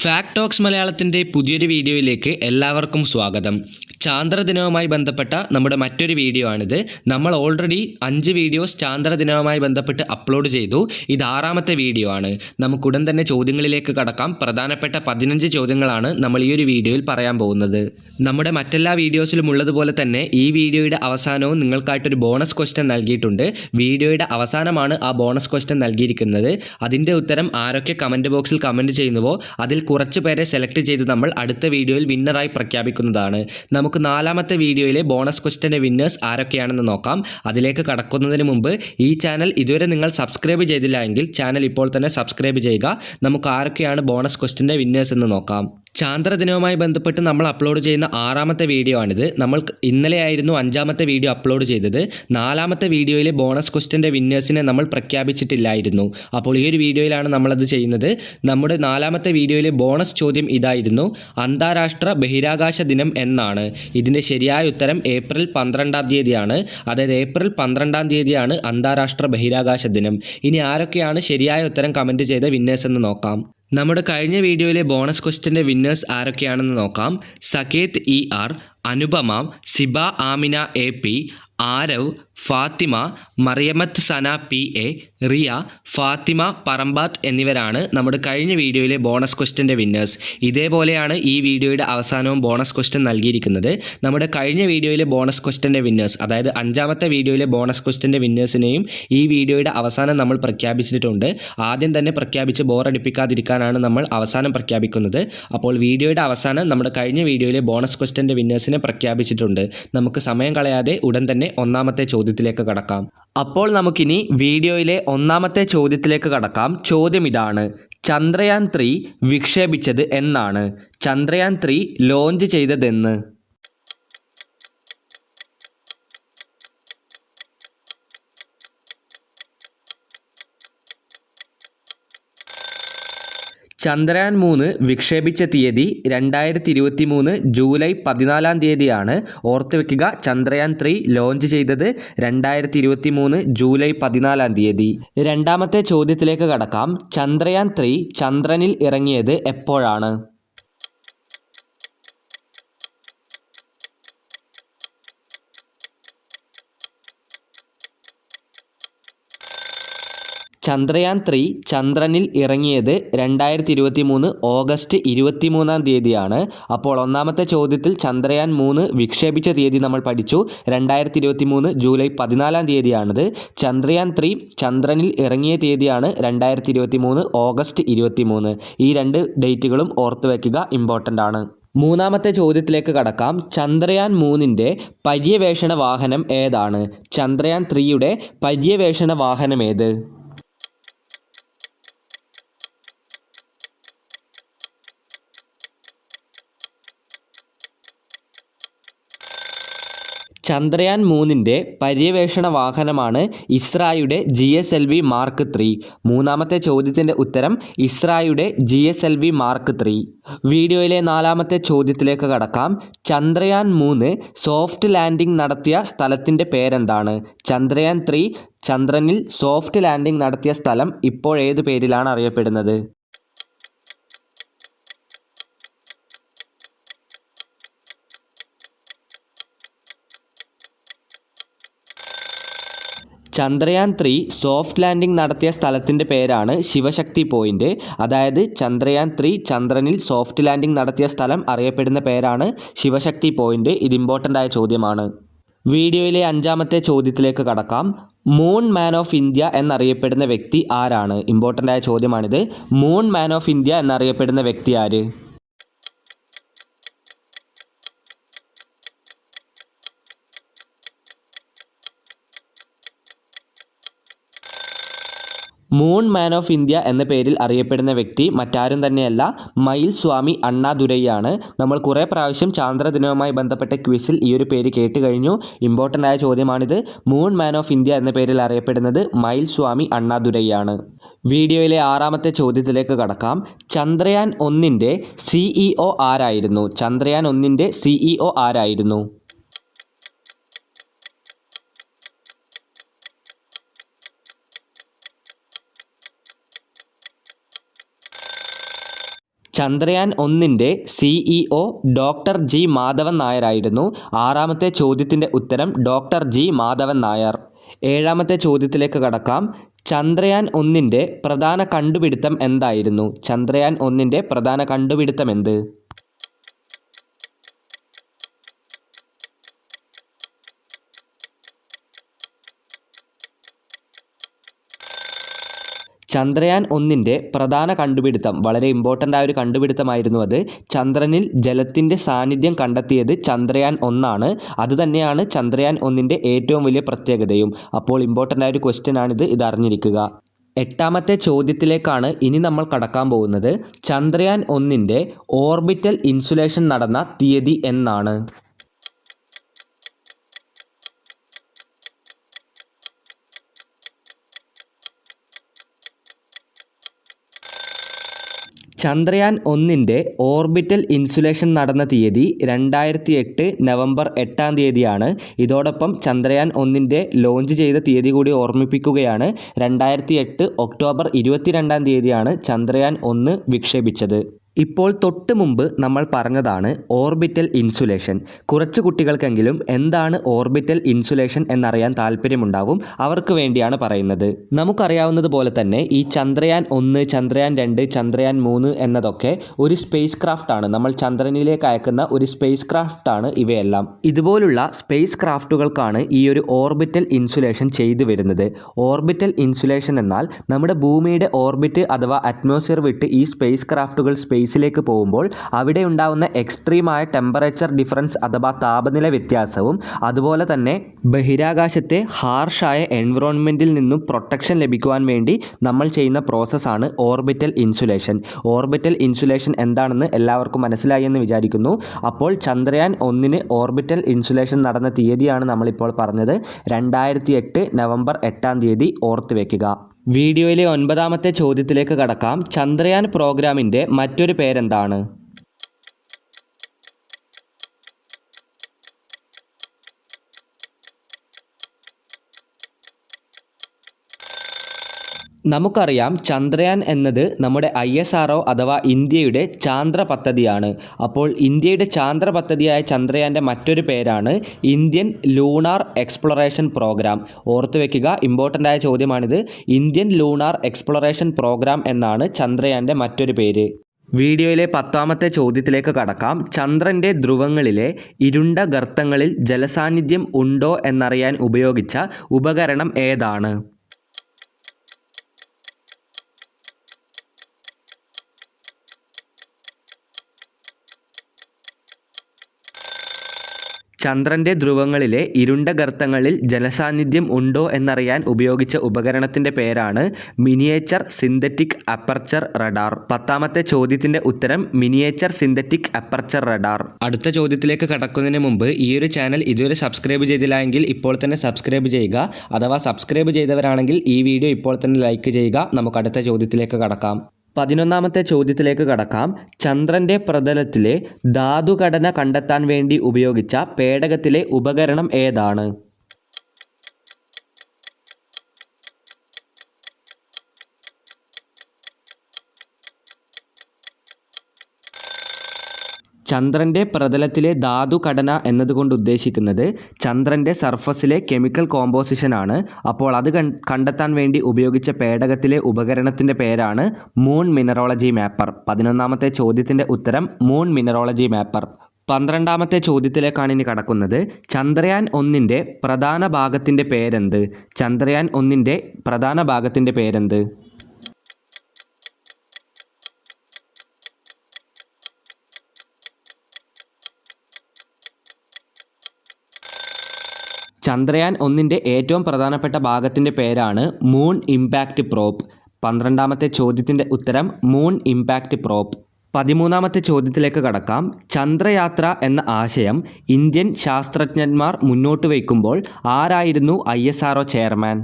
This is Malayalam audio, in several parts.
ഫാക്ട് ടോക്സ് മലയാളത്തിൻ്റെ പുതിയൊരു വീഡിയോയിലേക്ക് എല്ലാവർക്കും സ്വാഗതം. ചാന്ദ്രദിനവുമായി ബന്ധപ്പെട്ട നമ്മുടെ മറ്റൊരു വീഡിയോ ആണിത്. നമ്മൾ ഓൾറെഡി 5 വീഡിയോസ് ചാന്ദ്രദിനവുമായി ബന്ധപ്പെട്ട് അപ്ലോഡ് ചെയ്തു. ഇത് 6ാമത്തെ വീഡിയോ ആണ്. നമുക്കുടൻ തന്നെ ചോദ്യങ്ങളിലേക്ക് കടക്കാം. പ്രധാനപ്പെട്ട 15 ചോദ്യങ്ങളാണ് നമ്മൾ ഈ ഒരു വീഡിയോയിൽ പറയാൻ പോകുന്നത്. നമ്മുടെ മറ്റെല്ലാ വീഡിയോസിലും ഉള്ളതുപോലെ തന്നെ ഈ വീഡിയോയുടെ അവസാനവും നിങ്ങൾക്കായിട്ടൊരു ബോണസ് ക്വസ്റ്റ്യൻ നൽകിയിട്ടുണ്ട്. വീഡിയോയുടെ അവസാനമാണ് ആ ബോണസ് ക്വസ്റ്റ്യൻ നൽകിയിരിക്കുന്നത്. അതിൻ്റെ ഉത്തരം ആരൊക്കെ കമൻറ്റ് ബോക്സിൽ കമൻറ്റ് ചെയ്യുന്നുവോ അതിൽ കുറച്ച് പേരെ സെലക്ട് ചെയ്ത് നമ്മൾ അടുത്ത വീഡിയോയിൽ വിന്നറായി പ്രഖ്യാപിക്കുന്നതാണ്. നമുക്ക് 4ാമത്തെ വീഡിയോയിലെ ബോണസ് ക്വസ്റ്റ്യൻ്റെ വിന്നേഴ്സ് ആരൊക്കെയാണെന്ന് നോക്കാം. അതിലേക്ക് കടക്കുന്നതിന് മുമ്പ് ഈ ചാനൽ ഇതുവരെ നിങ്ങൾ സബ്സ്ക്രൈബ് ചെയ്തില്ല എങ്കിൽ ചാനൽ ഇപ്പോൾ തന്നെ സബ്സ്ക്രൈബ് ചെയ്യുക. നമുക്ക് ആരൊക്കെയാണ് ബോണസ് ക്വസ്റ്റ്യൻ്റെ വിന്നേഴ്സ് എന്ന് നോക്കാം. ചാന്ദ്രദിനവുമായി ബന്ധപ്പെട്ട് നമ്മൾ അപ്ലോഡ് ചെയ്യുന്ന 6ാമത്തെ വീഡിയോ ആണിത്. നമ്മൾ ഇന്നലെയായിരുന്നു 5ാമത്തെ വീഡിയോ അപ്ലോഡ് ചെയ്തത്. 4ാമത്തെ വീഡിയോയിലെ ബോണസ് ക്വസ്റ്റ്യൻ്റെ വിന്നേഴ്സിനെ നമ്മൾ പ്രഖ്യാപിച്ചിട്ടില്ലായിരുന്നു. അപ്പോൾ ഈ ഒരു വീഡിയോയിലാണ് നമ്മളത് ചെയ്യുന്നത്. നമ്മുടെ 4ാമത്തെ വീഡിയോയിലെ ബോണസ് ചോദ്യം ഇതായിരുന്നു: അന്താരാഷ്ട്ര ബഹിരാകാശ ദിനം എന്നാണ്? ഇതിൻ്റെ ശരിയായ ഉത്തരം ഏപ്രിൽ 12-ാം തീയതിയാണ്. അതായത് ഏപ്രിൽ 12-ാം തീയതിയാണ് അന്താരാഷ്ട്ര ബഹിരാകാശ ദിനം. ഇനി ആരൊക്കെയാണ് ശരിയായ ഉത്തരം കമൻറ്റ് ചെയ്ത വിന്നേഴ്സ് എന്ന് നോക്കാം. നമ്മുടെ കഴിഞ്ഞ വീഡിയോയിലെ ബോണസ് ക്വസ്റ്റ്യൻ്റെ വിന്നേഴ്സ് ആരൊക്കെയാണെന്ന് നോക്കാം. സകേത് ER, അനുപമ, സിബ ആമിന AP, ആരവ്, ഫാത്തിമ, മറിയമത്ത് സന PA, റിയ, ഫാത്തിമ പറമ്പാത്ത് എന്നിവരാണ് നമ്മുടെ കഴിഞ്ഞ വീഡിയോയിലെ ബോണസ് ക്വസ്റ്റ്യൻ്റെ വിന്നേഴ്സ്. ഇതേപോലെയാണ് ഈ വീഡിയോയുടെ അവസാനവും ബോണസ് ക്വസ്റ്റ്യൻ നൽകിയിരിക്കുന്നത്. നമ്മുടെ കഴിഞ്ഞ വീഡിയോയിലെ ബോണസ് ക്വസ്റ്റ്യൻ്റെ വിന്നേഴ്സ്, അതായത് 5ാമത്തെ വീഡിയോയിലെ ബോണസ് ക്വസ്റ്റ്യൻ്റെ വിന്നേഴ്സിനെയും ഈ വീഡിയോയുടെ അവസാനം നമ്മൾ പ്രഖ്യാപിച്ചിട്ടുണ്ട്. ആദ്യം തന്നെ പ്രഖ്യാപിച്ച് ബോറടിപ്പിക്കാതിരിക്കാനാണ് നമ്മൾ അവസാനം പ്രഖ്യാപിക്കുന്നത്. അപ്പോൾ വീഡിയോയുടെ അവസാനം നമ്മുടെ കഴിഞ്ഞ വീഡിയോയിലെ ബോണസ് ക്വസ്റ്റ്യൻ്റെ വിന്നേഴ്സിനെ പ്രഖ്യാപിച്ചിട്ടുണ്ട്. നമുക്ക് സമയം കളയാതെ ഉടൻ തന്നെ 1ാമത്തെ ചോദ്യത്തിലേക്ക് കടക്കാം. അപ്പോൾ നമുക്കിനി വീഡിയോയിലെ 1ാമത്തെ ചോദ്യത്തിലേക്ക് കടക്കാം. ചോദ്യം ഇതാണ്: ചന്ദ്രയാൻ 3 വിക്ഷേപിച്ചത് എന്നാണ്? ചന്ദ്രയാൻ 3 ലോഞ്ച് ചെയ്തതെന്ന്? ചന്ദ്രയാൻ 3 വിക്ഷേപിച്ച തീയതി 2023 ജൂലൈ 14-ാം തീയതിയാണ്. ഓർത്ത് വെക്കുക, ചന്ദ്രയാൻ 3 ലോഞ്ച് ചെയ്തത് 2023 ജൂലൈ 14-ാം തീയതി. 2ാമത്തെ ചോദ്യത്തിലേക്ക് കടക്കാം. ചന്ദ്രയാൻ 3 ചന്ദ്രനിൽ ഇറങ്ങിയത് എപ്പോഴാണ്? ചന്ദ്രയാൻ 3 ചന്ദ്രനിൽ ഇറങ്ങിയത് 2023 ഓഗസ്റ്റ് 23-ാം തീയതിയാണ്. അപ്പോൾ 1ാമത്തെ ചോദ്യത്തിൽ ചന്ദ്രയാൻ 3 വിക്ഷേപിച്ച തീയതി നമ്മൾ പഠിച്ചു. 2023 ജൂലൈ 14-ാം തീയതിയാണിത്. ചന്ദ്രയാൻ 3 ചന്ദ്രനിൽ ഇറങ്ങിയ തീയതിയാണ് 2023 ഓഗസ്റ്റ് 23. ഈ 2 ഡേറ്റുകളും ഓർത്ത് വയ്ക്കുക, ഇമ്പോർട്ടൻ്റ് ആണ്. 3ാമത്തെ ചോദ്യത്തിലേക്ക് കടക്കാം. ചന്ദ്രയാൻ 3-ൻ്റെ പര്യവേഷണ വാഹനം ഏതാണ്? ചന്ദ്രയാൻ 3-യുടെ പര്യവേഷണ വാഹനം ഏത്? ചന്ദ്രയാൻ 3-ൻ്റെ പര്യവേഷണ വാഹനമാണ് ഇസ്രായുടെ GSLV മാർക്ക് 3. 3ാമത്തെ ചോദ്യത്തിൻ്റെ ഉത്തരം ഇസ്രായുടെ GSLV മാർക്ക് 3. വീഡിയോയിലെ 4ാമത്തെ ചോദ്യത്തിലേക്ക് കടക്കാം. ചന്ദ്രയാൻ 3 സോഫ്റ്റ് ലാൻഡിംഗ് നടത്തിയ സ്ഥലത്തിൻ്റെ പേരെന്താണ്? ചന്ദ്രയാൻ 3 ചന്ദ്രനിൽ സോഫ്റ്റ് ലാൻഡിംഗ് നടത്തിയ സ്ഥലം ഇപ്പോൾ ഏത് പേരിലാണ് അറിയപ്പെടുന്നത്? ചന്ദ്രയാൻ 3 സോഫ്റ്റ് ലാൻഡിംഗ് നടത്തിയ സ്ഥലത്തിൻ്റെ പേരാണ് ശിവശക്തി പോയിൻ്റ്. അതായത് ചന്ദ്രയാൻ 3 ചന്ദ്രനിൽ സോഫ്റ്റ് ലാൻഡിംഗ് നടത്തിയ സ്ഥലം അറിയപ്പെടുന്ന പേരാണ് ശിവശക്തി പോയിൻ്റ്. ഇത് ഇമ്പോർട്ടൻ്റ് ആയ ചോദ്യമാണ്. വീഡിയോയിലെ 5ാമത്തെ ചോദ്യത്തിലേക്ക് കടക്കാം. മൂൺ മാൻ ഓഫ് ഇന്ത്യ എന്നറിയപ്പെടുന്ന വ്യക്തി ആരാണ്? ഇമ്പോർട്ടൻ്റ് ആയ ചോദ്യമാണിത്. മൂൺ മാൻ ഓഫ് ഇന്ത്യ എന്നറിയപ്പെടുന്ന വ്യക്തി ആര്? മൂൺ മാൻ ഓഫ് ഇന്ത്യ എന്ന പേരിൽ അറിയപ്പെടുന്ന വ്യക്തി മറ്റാരും തന്നെയല്ല, മയിൽസ്വാമി അണ്ണാദുരൈയാണ്. നമ്മൾ കുറേ പ്രാവശ്യം ചാന്ദ്രദിനവുമായി ബന്ധപ്പെട്ട ക്വിസിൽ ഈ ഒരു പേര് കേട്ട് കഴിഞ്ഞു. ഇമ്പോർട്ടൻ്റ് ആയ ചോദ്യമാണിത്. മൂൺ മാൻ ഓഫ് ഇന്ത്യ എന്ന പേരിൽ അറിയപ്പെടുന്നത് മയിൽസ്വാമി അണ്ണാദുരൈയാണ്. വീഡിയോയിലെ 6ാമത്തെ ചോദ്യത്തിലേക്ക് കടക്കാം. ചന്ദ്രയാൻ 1-ൻ്റെ CEO ആരായിരുന്നു? ചന്ദ്രയാൻ 1-ൻ്റെ CEO ആരായിരുന്നു? ചന്ദ്രയാൻ 1-ന്റെ CEO ഡോക്ടർ ജി മാധവൻ നായരായിരുന്നു. 6-ാമത്തെ ചോദ്യത്തിൻ്റെ ഉത്തരം ഡോക്ടർ ജി മാധവൻ നായർ. 7-ാമത്തെ ചോദ്യത്തിലേക്ക് കടക്കാം. ചന്ദ്രയാൻ 1-ന്റെ പ്രധാന കണ്ടുപിടുത്തം എന്തായിരുന്നു? ചന്ദ്രയാൻ 1-ന്റെ പ്രധാന കണ്ടുപിടുത്തം എന്ത്? ചന്ദ്രയാൻ 1-ന്റെ പ്രധാന കണ്ടുപിടുത്തം, വളരെ ഇമ്പോർട്ടൻ്റ് ആയ ഒരു കണ്ടുപിടുത്തമായിരുന്നു അത്. ചന്ദ്രനിൽ ജലത്തിൻ്റെ സാന്നിധ്യം കണ്ടെത്തിയത് ചന്ദ്രയാൻ 1 അതുതന്നെയാണ് ചന്ദ്രയാൻ 1-ന്റെ ഏറ്റവും വലിയ പ്രത്യേകതയും. അപ്പോൾ ഇമ്പോർട്ടൻ്റ് ആയ ഒരു ക്വസ്റ്റ്യൻ ആണിത്, ഇത് അറിഞ്ഞിരിക്കുക. 8-ാമത്തെ ചോദ്യത്തിലേക്കാണ് ഇനി നമ്മൾ കടക്കാൻ പോകുന്നത്. ചന്ദ്രയാൻ 1-ന്റെ ഓർബിറ്റൽ ഇൻസുലേഷൻ നടന്ന തീയതി എന്നാണ്? ചന്ദ്രയാൻ 1-ന്റെ ഓർബിറ്റൽ ഇൻസുലേഷൻ നടന്ന തീയതി 2008 നവംബർ 8 ഇതോടൊപ്പം ചന്ദ്രയാൻ 1-ന്റെ ലോഞ്ച് ചെയ്ത തീയതി കൂടി ഓർമ്മിപ്പിക്കുകയാണ്. 2008 ഒക്ടോബർ 22 ചന്ദ്രയാൻ 1 വിക്ഷേപിച്ചത്. ഇപ്പോൾ തൊട്ട് മുമ്പ് നമ്മൾ പറഞ്ഞതാണ് ഓർബിറ്റൽ ഇൻസുലേഷൻ. കുറച്ച് കുട്ടികൾക്കെങ്കിലും എന്താണ് ഓർബിറ്റൽ ഇൻസുലേഷൻ എന്നറിയാൻ താല്പര്യമുണ്ടാവും. അവർക്ക് വേണ്ടിയാണ് പറയുന്നത്. നമുക്കറിയാവുന്നതുപോലെ തന്നെ ഈ ചന്ദ്രയാൻ 1, ചന്ദ്രയാൻ 2, ചന്ദ്രയാൻ 3 എന്നതൊക്കെ ഒരു സ്പേസ് ക്രാഫ്റ്റാണ്. നമ്മൾ ചന്ദ്രനിലേക്ക് അയക്കുന്ന ഒരു സ്പേസ് ക്രാഫ്റ്റാണ് ഇവയെല്ലാം. ഇതുപോലുള്ള സ്പേസ് ക്രാഫ്റ്റുകൾക്കാണ് ഈ ഒരു ഓർബിറ്റൽ ഇൻസുലേഷൻ ചെയ്തു വരുന്നത്. ഓർബിറ്റൽ ഇൻസുലേഷൻ എന്നാൽ നമ്മുടെ ഭൂമിയുടെ ഓർബിറ്റ് അഥവാ അറ്റ്മോസ്ഫിയർ വിട്ട് ഈ സ്പേസ് ക്രാഫ്റ്റുകൾ സ്പേസിലേക്ക് പോകുമ്പോൾ അവിടെ ഉണ്ടാകുന്ന എക്സ്ട്രീമായ ടെമ്പറേച്ചർ ഡിഫറൻസ് അഥവാ താപനില വ്യത്യാസവും അതുപോലെ തന്നെ ബഹിരാകാശത്തെ ഹാർഷായ എൻവിറോൺമെൻറ്റിൽ നിന്നും പ്രൊട്ടക്ഷൻ ലഭിക്കുവാൻ വേണ്ടി നമ്മൾ ചെയ്യുന്ന പ്രോസസ്സാണ് ഓർബിറ്റൽ ഇൻസുലേഷൻ. ഓർബിറ്റൽ ഇൻസുലേഷൻ എന്താണെന്ന് എല്ലാവർക്കും മനസ്സിലായി എന്ന് വിചാരിക്കുന്നു. അപ്പോൾ ചന്ദ്രയാൻ 1-ന് ഓർബിറ്റൽ ഇൻസുലേഷൻ നടന്ന തീയതിയാണ് നമ്മളിപ്പോൾ പറഞ്ഞത്. 2008 നവംബർ 8 ഓർത്ത് വയ്ക്കുക. വീഡിയോയിലെ 9-ാമത്തെ ചോദ്യത്തിലേക്ക് കടക്കാം. ചന്ദ്രയാൻ പ്രോഗ്രാമിൻ്റെ മറ്റൊരു പേരെന്താണ്? നമുക്കറിയാം ചന്ദ്രയാൻ എന്നത് നമ്മുടെ ISRO അഥവാ ഇന്ത്യയുടെ ചാന്ദ്ര പദ്ധതിയാണ്. അപ്പോൾ ഇന്ത്യയുടെ ചാന്ദ്ര പദ്ധതിയായ ചന്ദ്രയാൻ്റെ മറ്റൊരു പേരാണ് ഇന്ത്യൻ ലൂണാർ എക്സ്പ്ലോറേഷൻ പ്രോഗ്രാം. ഓർത്ത് വയ്ക്കുക, ഇമ്പോർട്ടൻ്റ് ആയ ചോദ്യമാണിത്. ഇന്ത്യൻ ലൂണാർ എക്സ്പ്ലോറേഷൻ പ്രോഗ്രാം എന്നാണ് ചന്ദ്രയാൻ്റെ മറ്റൊരു പേര്. വീഡിയോയിലെ 10-ാമത്തെ ചോദ്യത്തിലേക്ക് കടക്കാം. ചന്ദ്രൻ്റെ ധ്രുവങ്ങളിലെ ഇരുണ്ട ഗർത്തങ്ങളിൽ ജലസാന്നിധ്യം ഉണ്ടോ എന്നറിയാൻ ഉപയോഗിച്ച ഉപകരണം ഏതാണ്? ചന്ദ്രൻ്റെ ധ്രുവങ്ങളിലെ ഇരുണ്ട ഗർത്തങ്ങളിൽ ജലസാന്നിധ്യം ഉണ്ടോ എന്നറിയാൻ ഉപയോഗിച്ച ഉപകരണത്തിൻ്റെ പേരാണ് മിനിയേച്ചർ സിന്തറ്റിക് അപ്പർച്ചർ റഡാർ. 10-ാമത്തെ ചോദ്യത്തിൻ്റെ ഉത്തരം മിനിയേച്ചർ സിന്തറ്റിക് അപ്പർച്ചർ റഡാർ. അടുത്ത ചോദ്യത്തിലേക്ക് കടക്കുന്നതിന് മുമ്പ് ഈ ഒരു ചാനൽ ഇതുവരെ സബ്സ്ക്രൈബ് ചെയ്തില്ല എങ്കിൽ ഇപ്പോൾ തന്നെ സബ്സ്ക്രൈബ് ചെയ്യുക. അഥവാ സബ്സ്ക്രൈബ് ചെയ്തവരാണെങ്കിൽ ഈ വീഡിയോ ഇപ്പോൾ തന്നെ ലൈക്ക് ചെയ്യുക. നമുക്ക് അടുത്ത ചോദ്യത്തിലേക്ക് കടക്കാം. 11-ാമത്തെ ചോദ്യത്തിലേക്ക് കടക്കാം. ചന്ദ്രൻ്റെ പ്രതലത്തിലെ ധാതുഘടന കണ്ടെത്താൻ വേണ്ടി ഉപയോഗിച്ച പേടകത്തിലെ ഉപകരണം ഏതാണ്? ചന്ദ്രൻ്റെ പ്രതലത്തിലെ ധാതുഘടന എന്നതുകൊണ്ട് ഉദ്ദേശിക്കുന്നത് ചന്ദ്രൻ്റെ സർഫസിലെ കെമിക്കൽ കോമ്പോസിഷനാണ്. അപ്പോൾ അത് കണ്ടെത്താൻ വേണ്ടി ഉപയോഗിച്ച പേടകത്തിലെ ഉപകരണത്തിൻ്റെ പേരാണ് മൂൺ മിനറോളജി മാപ്പർ. 11-ാമത്തെ ചോദ്യത്തിൻ്റെ ഉത്തരം മൂൺ മിനറോളജി മാപ്പർ. 12-ാമത്തെ ചോദ്യത്തിലേക്കാണ് ഇനി കടക്കുന്നത്. ചന്ദ്രയാൻ 1-ന്റെ പ്രധാന ഭാഗത്തിൻ്റെ പേരെന്ത്? ചന്ദ്രയാൻ 1-ന്റെ പ്രധാന ഭാഗത്തിൻ്റെ പേരെന്ത്? ചന്ദ്രയാൻ 1-ന്റെ ഏറ്റവും പ്രധാനപ്പെട്ട ഭാഗത്തിൻ്റെ പേരാണ് മൂൺ ഇമ്പാക്റ്റ് പ്രോബ്. 12-ാമത്തെ ചോദ്യത്തിൻ്റെ ഉത്തരം മൂൺ ഇമ്പാക്റ്റ് പ്രോബ്. 13-ാമത്തെ ചോദ്യത്തിലേക്ക് കടക്കാം. ചന്ദ്രയാത്ര എന്ന ആശയം ഇന്ത്യൻ ശാസ്ത്രജ്ഞന്മാർ മുന്നോട്ട് വയ്ക്കുമ്പോൾ ആരായിരുന്നു ISRO ചെയർമാൻ?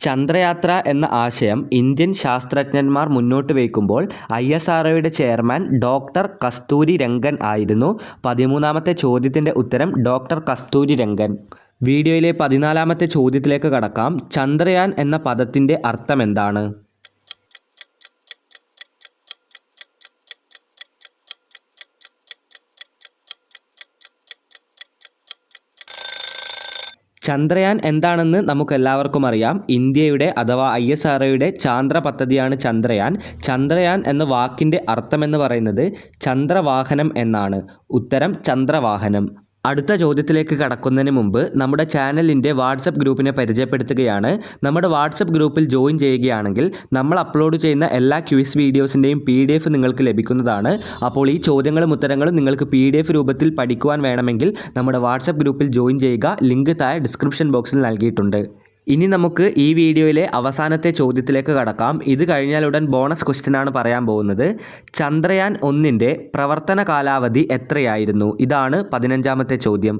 ചന്ദ്രയാത്ര എന്ന ആശയം ഇന്ത്യൻ ശാസ്ത്രജ്ഞന്മാർ മുന്നോട്ട് വയ്ക്കുമ്പോൾ ISROയുടെ ചെയർമാൻ ഡോക്ടർ കസ്തൂരി രംഗൻ ആയിരുന്നു. 13ാമത്തെ ചോദ്യത്തിൻ്റെ ഉത്തരം ഡോക്ടർ കസ്തൂരി രംഗൻ. വീഡിയോയിലെ 14ാമത്തെ ചോദ്യത്തിലേക്ക് കടക്കാം. ചന്ദ്രയാൻ എന്ന പദത്തിൻ്റെ അർത്ഥമെന്താണ്? ചന്ദ്രയാൻ എന്താണെന്ന് നമുക്കെല്ലാവർക്കും അറിയാം. ഇന്ത്യയുടെ അഥവാ ISROയുടെ ചാന്ദ്ര പദ്ധതിയാണ് ചന്ദ്രയാൻ. ചന്ദ്രയാൻ എന്ന വാക്കിൻ്റെ അർത്ഥമെന്ന് പറയുന്നത് ചന്ദ്രവാഹനം എന്നാണ്. ഉത്തരം ചന്ദ്രവാഹനം. അടുത്ത ചോദ്യത്തിലേക്ക് കടക്കുന്നതിന് മുമ്പ് നമ്മുടെ ചാനലിൻ്റെ വാട്സപ്പ് ഗ്രൂപ്പിനെ പരിചയപ്പെടുത്തുകയാണ്. നമ്മുടെ വാട്സപ്പ് ഗ്രൂപ്പിൽ ജോയിൻ ചെയ്യുകയാണെങ്കിൽ നമ്മൾ അപ്ലോഡ് ചെയ്യുന്ന എല്ലാ ക്വിസ് വീഡിയോസിൻ്റെയും PDF നിങ്ങൾക്ക് ലഭിക്കുന്നതാണ്. അപ്പോൾ ഈ ചോദ്യങ്ങളും ഉത്തരങ്ങളും നിങ്ങൾക്ക് PDF രൂപത്തിൽ പഠിക്കുവാൻ വേണമെങ്കിൽ നമ്മുടെ വാട്സപ്പ് ഗ്രൂപ്പിൽ ജോയിൻ ചെയ്യുക. ലിങ്ക് താഴെ ഡിസ്ക്രിപ്ഷൻ ബോക്സിൽ നൽകിയിട്ടുണ്ട്. ഇനി നമുക്ക് ഈ വീഡിയോയിലെ അവസാനത്തെ ചോദ്യത്തിലേക്ക് കടക്കാം. ഇത് കഴിഞ്ഞാലുടൻ ബോണസ് ക്വസ്റ്റ്യനാണ് പറയാൻ പോകുന്നത്. ചന്ദ്രയാൻ 1ൻ്റെ പ്രവർത്തന കാലാവധി എത്രയായിരുന്നു? ഇതാണ് 15ാമത്തെ ചോദ്യം.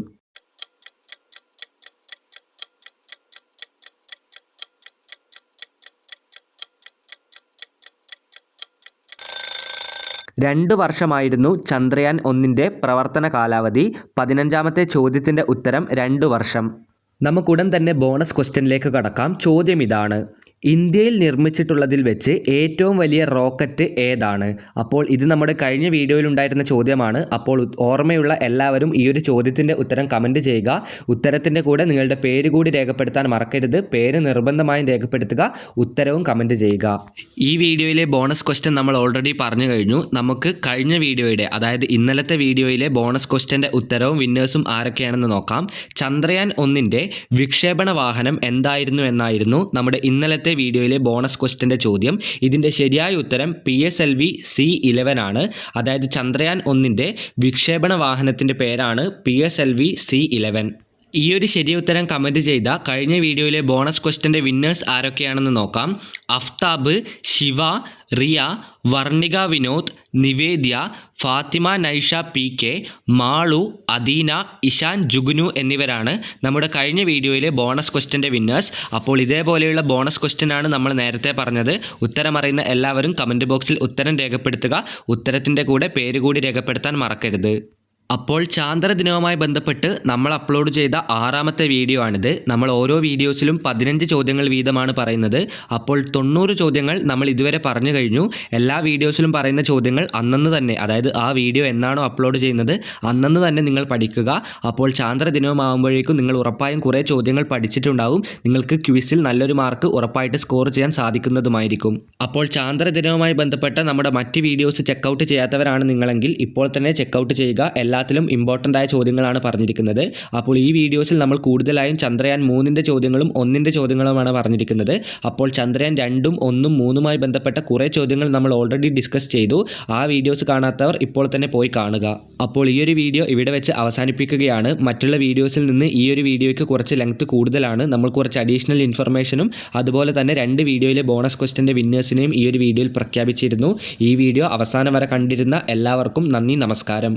രണ്ട് വർഷമായിരുന്നു ചന്ദ്രയാൻ 1ൻ്റെ പ്രവർത്തന കാലാവധി. 15ാമത്തെ ചോദ്യത്തിൻ്റെ ഉത്തരം 2 വർഷം. നമുക്കുടൻ തന്നെ ബോണസ് ക്വസ്റ്റ്യനിലേക്ക് കടക്കാം. ചോദ്യം ഇതാണ്: ഇന്ത്യയിൽ നിർമ്മിച്ചിട്ടുള്ളതിൽ വെച്ച് ഏറ്റവും വലിയ റോക്കറ്റ് ഏതാണ്? അപ്പോൾ ഇത് നമ്മുടെ കഴിഞ്ഞ വീഡിയോയിൽ ഉണ്ടായിരുന്ന ചോദ്യമാണ്. അപ്പോൾ ഓർമ്മയുള്ള എല്ലാവരും ഈ ഒരു ചോദ്യത്തിൻ്റെ ഉത്തരം കമൻറ്റ് ചെയ്യുക. ഉത്തരത്തിൻ്റെ കൂടെ നിങ്ങളുടെ പേര് കൂടി രേഖപ്പെടുത്താൻ മറക്കരുത്. പേര് നിർബന്ധമായും രേഖപ്പെടുത്തുക. ഉത്തരവും കമൻറ്റ് ചെയ്യുക. ഈ വീഡിയോയിലെ ബോണസ് ക്വസ്റ്റ്യൻ നമ്മൾ ഓൾറെഡി പറഞ്ഞു കഴിഞ്ഞു. നമുക്ക് കഴിഞ്ഞ വീഡിയോയുടെ, അതായത് ഇന്നലത്തെ വീഡിയോയിലെ ബോണസ് ക്വസ്റ്റ്യൻ്റെ ഉത്തരവും വിന്നേഴ്സും ആരൊക്കെയാണെന്ന് നോക്കാം. ചന്ദ്രയാൻ 1ൻ്റെ വിക്ഷേപണ വാഹനം എന്തായിരുന്നു എന്നായിരുന്നു നമ്മുടെ ഇന്നലത്തെ വീഡിയോയിലെ ബോണസ് ക്വസ്റ്റ്യൻ്റെ ചോദ്യം. ഇതിൻ്റെ ശരിയായ ഉത്തരം PSLV C11 ആണ്. അതായത് ചന്ദ്രയാൻ 1ൻ്റെ വിക്ഷേപണ വാഹനത്തിൻ്റെ പേരാണ് PSLV C11. ഈ ഒരു ശരിയ ഉത്തരം കമൻറ്റ് ചെയ്ത കഴിഞ്ഞ വീഡിയോയിലെ ബോണസ് ക്വസ്റ്റ്യൻ്റെ വിന്നേഴ്സ് ആരൊക്കെയാണെന്ന് നോക്കാം. അഫ്താബ്, ശിവ, റിയ, വർണിക വിനോദ്, നിവേദ്യ, ഫാത്തിമ നൈഷ PK, മാളു, അദീന, ഇഷാൻ ജുഗ്നു എന്നിവരാണ് നമ്മുടെ കഴിഞ്ഞ വീഡിയോയിലെ ബോണസ് ക്വസ്റ്റ്യൻ്റെ വിന്നേഴ്സ്. അപ്പോൾ ഇതേപോലെയുള്ള ബോണസ് ക്വസ്റ്റ്യനാണ് നമ്മൾ നേരത്തെ പറഞ്ഞത്. ഉത്തരം അറിയുന്ന എല്ലാവരും കമൻറ്റ് ബോക്സിൽ ഉത്തരം രേഖപ്പെടുത്തുക. ഉത്തരത്തിൻ്റെ കൂടെ പേര് കൂടി രേഖപ്പെടുത്താൻ മറക്കരുത്. അപ്പോൾ ചാന്ദ്രദിനവുമായി ബന്ധപ്പെട്ട് നമ്മൾ അപ്ലോഡ് ചെയ്ത 6ാമത്തെ വീഡിയോ ആണിത്. നമ്മൾ ഓരോ വീഡിയോസിലും 15 ചോദ്യങ്ങൾ വീതമാണ് പറയുന്നത്. അപ്പോൾ 90 ചോദ്യങ്ങൾ നമ്മൾ ഇതുവരെ പറഞ്ഞു കഴിഞ്ഞു. എല്ലാ വീഡിയോസിലും പറയുന്ന ചോദ്യങ്ങൾ അന്നന്ന് തന്നെ, അതായത് ആ വീഡിയോ എന്നാണോ അപ്ലോഡ് ചെയ്യുന്നത് അന്നന്ന് തന്നെ നിങ്ങൾ പഠിക്കുക. അപ്പോൾ ചാന്ദ്രദിനവുമാകുമ്പോഴേക്കും നിങ്ങൾ ഉറപ്പായും കുറേ ചോദ്യങ്ങൾ പഠിച്ചിട്ടുണ്ടാവും. നിങ്ങൾക്ക് ക്വിസിൽ നല്ലൊരു മാർക്ക് ഉറപ്പായിട്ട് സ്കോർ ചെയ്യാൻ സാധിക്കുന്നതുമായിരിക്കും. അപ്പോൾ ചാന്ദ്രദിനവുമായി ബന്ധപ്പെട്ട നമ്മുടെ മറ്റ് വീഡിയോസ് ചെക്കൗട്ട് ചെയ്യാത്തവരാണ് നിങ്ങളെങ്കിൽ ഇപ്പോൾ തന്നെ ചെക്കൗട്ട് ചെയ്യുക. എല്ലാത്തിലും ഇമ്പോർട്ടൻ്റ് ആയ ചോദ്യങ്ങളാണ് പറഞ്ഞിരിക്കുന്നത്. അപ്പോൾ ഈ വീഡിയോസിൽ നമ്മൾ കൂടുതലായും ചന്ദ്രയാൻ 3ൻ്റെ ചോദ്യങ്ങളും 1ൻ്റെ ചോദ്യങ്ങളുമാണ് പറഞ്ഞിരിക്കുന്നത്. അപ്പോൾ ചന്ദ്രയാൻ 2ഉം 1ഉം 3ഉമായി ബന്ധപ്പെട്ട കുറേ ചോദ്യങ്ങൾ നമ്മൾ ഓൾറെഡി ഡിസ്കസ് ചെയ്തു. ആ വീഡിയോസ് കാണാത്തവർ ഇപ്പോൾ തന്നെ പോയി കാണുക. അപ്പോൾ ഈ ഒരു വീഡിയോ ഇവിടെ വെച്ച് അവസാനിപ്പിക്കുകയാണ്. മറ്റുള്ള വീഡിയോസിൽ നിന്ന് ഈ ഒരു വീഡിയോയ്ക്ക് കുറച്ച് ലെങ്ത് കൂടുതലാണ്. നമ്മൾ കുറച്ച് അഡീഷണൽ ഇൻഫർമേഷനും അതുപോലെ തന്നെ 2 വീഡിയോയിലെ ബോണസ് ക്വസ്റ്റ്യൻ്റെ വിന്നേഴ്സിനെയും ഈ ഒരു വീഡിയോയിൽ പ്രഖ്യാപിച്ചിരുന്നു. ഈ വീഡിയോ അവസാനം വരെ കണ്ടിരുന്ന എല്ലാവർക്കും നന്ദി, നമസ്കാരം.